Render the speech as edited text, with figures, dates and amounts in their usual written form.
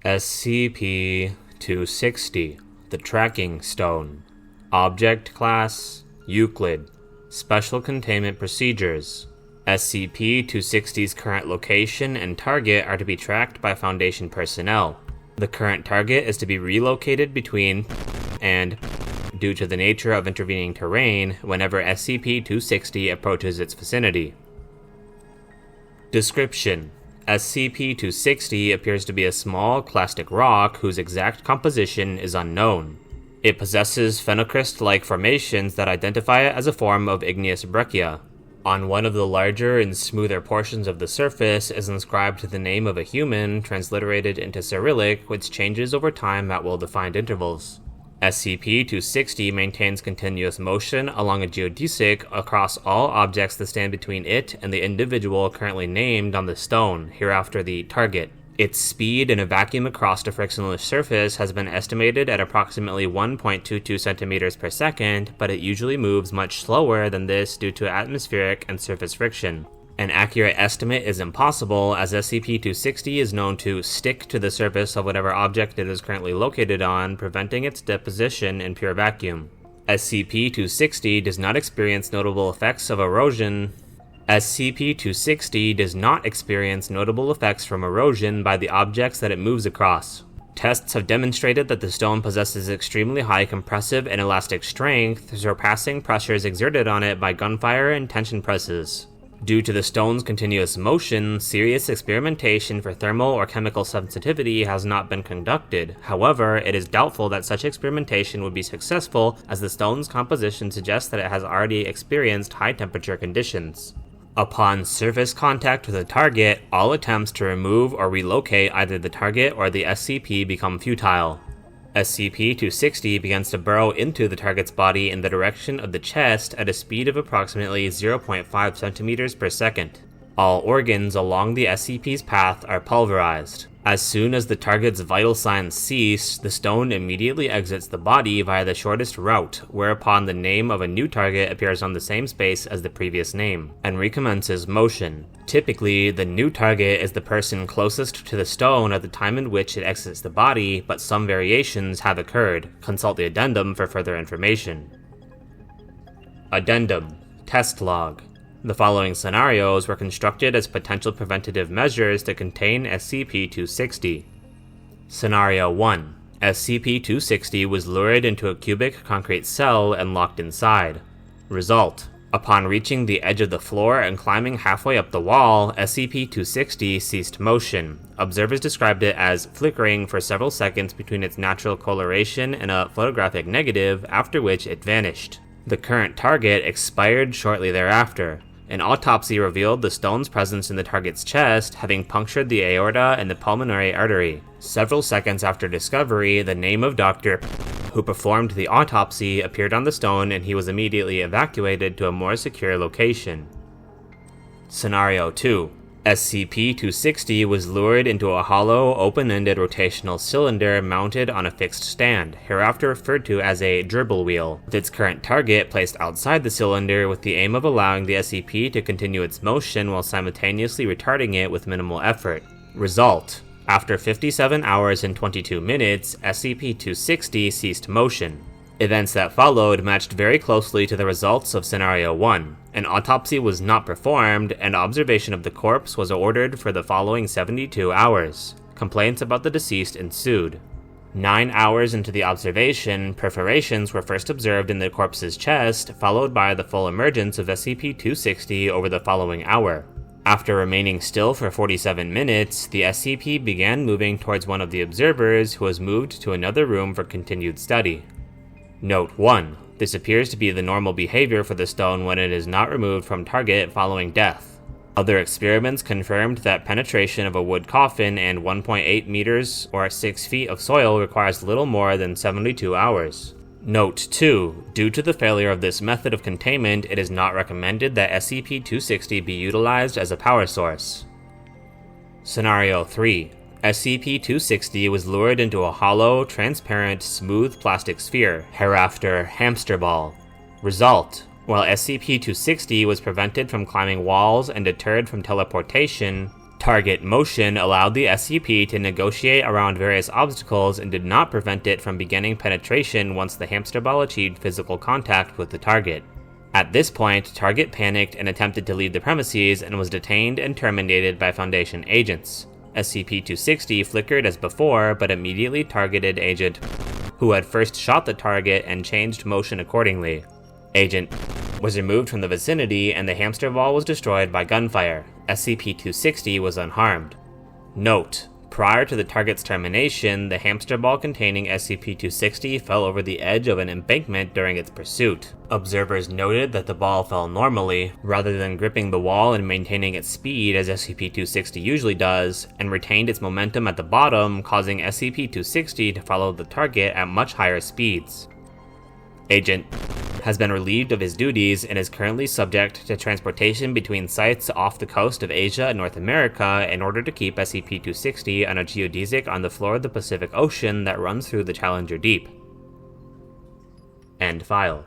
SCP-260, the Tracking Stone. Object Class: Euclid. Special Containment Procedures. SCP-260's current location and target are to be tracked by Foundation personnel. The current target is to be relocated between and, due to the nature of intervening terrain, whenever SCP-260 approaches its vicinity. Description: SCP-260 appears to be a small plastic rock whose exact composition is unknown. It possesses phenocryst-like formations that identify it as a form of igneous breccia. On one of the larger and smoother portions of the surface is inscribed the name of a human, transliterated into Cyrillic, which changes over time at well-defined intervals. SCP-260 maintains continuous motion along a geodesic across all objects that stand between it and the individual currently named on the stone, hereafter the target. Its speed in a vacuum across a frictionless surface has been estimated at approximately 1.22 centimeters per second, but it usually moves much slower than this due to atmospheric and surface friction. An accurate estimate is impossible, as SCP-260 is known to stick to the surface of whatever object it is currently located on, preventing its deposition in pure vacuum. SCP-260 does not experience notable effects of erosion. SCP-260 does not experience notable effects from erosion by the objects that it moves across. Tests have demonstrated that the stone possesses extremely high compressive and elastic strength, surpassing pressures exerted on it by gunfire and tension presses. Due to the stone's continuous motion, serious experimentation for thermal or chemical sensitivity has not been conducted. However, it is doubtful that such experimentation would be successful, as the stone's composition suggests that it has already experienced high temperature conditions. Upon surface contact with the target, all attempts to remove or relocate either the target or the SCP become futile. SCP-260 begins to burrow into the target's body in the direction of the chest at a speed of approximately 0.5 centimeters per second. All organs along the SCP's path are pulverized. As soon as the target's vital signs cease, the stone immediately exits the body via the shortest route, whereupon the name of a new target appears on the same space as the previous name, and recommences motion. Typically, the new target is the person closest to the stone at the time in which it exits the body, but some variations have occurred. Consult the addendum for further information. Addendum: Test Log. The following scenarios were constructed as potential preventative measures to contain SCP-260. Scenario 1. SCP-260 was lured into a cubic concrete cell and locked inside. Result: upon reaching the edge of the floor and climbing halfway up the wall, SCP-260 ceased motion. Observers described it as flickering for several seconds between its natural coloration and a photographic negative, after which it vanished. The current target expired shortly thereafter. An autopsy revealed the stone's presence in the target's chest, having punctured the aorta and the pulmonary artery. Several seconds after discovery, the name of Dr. who performed the autopsy appeared on the stone, and he was immediately evacuated to a more secure location. Scenario 2. SCP-260 was lured into a hollow, open-ended rotational cylinder mounted on a fixed stand, hereafter referred to as a gerbil wheel, with its current target placed outside the cylinder with the aim of allowing the SCP to continue its motion while simultaneously retarding it with minimal effort. Result: after 57 hours and 22 minutes, SCP-260 ceased motion. Events that followed matched very closely to the results of Scenario 1. An autopsy was not performed, and observation of the corpse was ordered for the following 72 hours. Complaints about the deceased ensued. 9 hours into the observation, perforations were first observed in the corpse's chest, followed by the full emergence of SCP-260 over the following hour. After remaining still for 47 minutes, the SCP began moving towards one of the observers, who was moved to another room for continued study. Note 1. This appears to be the normal behavior for the stone when it is not removed from target following death. Other experiments confirmed that penetration of a wood coffin and 1.8 meters or 6 feet of soil requires little more than 72 hours. Note 2. Due to the failure of this method of containment, it is not recommended that SCP-260 be utilized as a power source. Scenario 3. SCP-260 was lured into a hollow, transparent, smooth plastic sphere, hereafter hamster ball. Result: while SCP-260 was prevented from climbing walls and deterred from teleportation, Target motion allowed the SCP to negotiate around various obstacles and did not prevent it from beginning penetration once the hamster ball achieved physical contact with the target. At this point, Target panicked and attempted to leave the premises and was detained and terminated by Foundation agents. SCP-260 flickered as before, but immediately targeted Agent, who had first shot the target and changed motion accordingly. Agent was removed from the vicinity and the hamster ball was destroyed by gunfire. SCP-260 was unharmed. Note: prior to the target's termination, the hamster ball containing SCP-260 fell over the edge of an embankment during its pursuit. Observers noted that the ball fell normally, rather than gripping the wall and maintaining its speed as SCP-260 usually does, and retained its momentum at the bottom, causing SCP-260 to follow the target at much higher speeds. Agent has been relieved of his duties and is currently subject to transportation between sites off the coast of Asia and North America in order to keep SCP-260 on a geodesic on the floor of the Pacific Ocean that runs through the Challenger Deep. End file.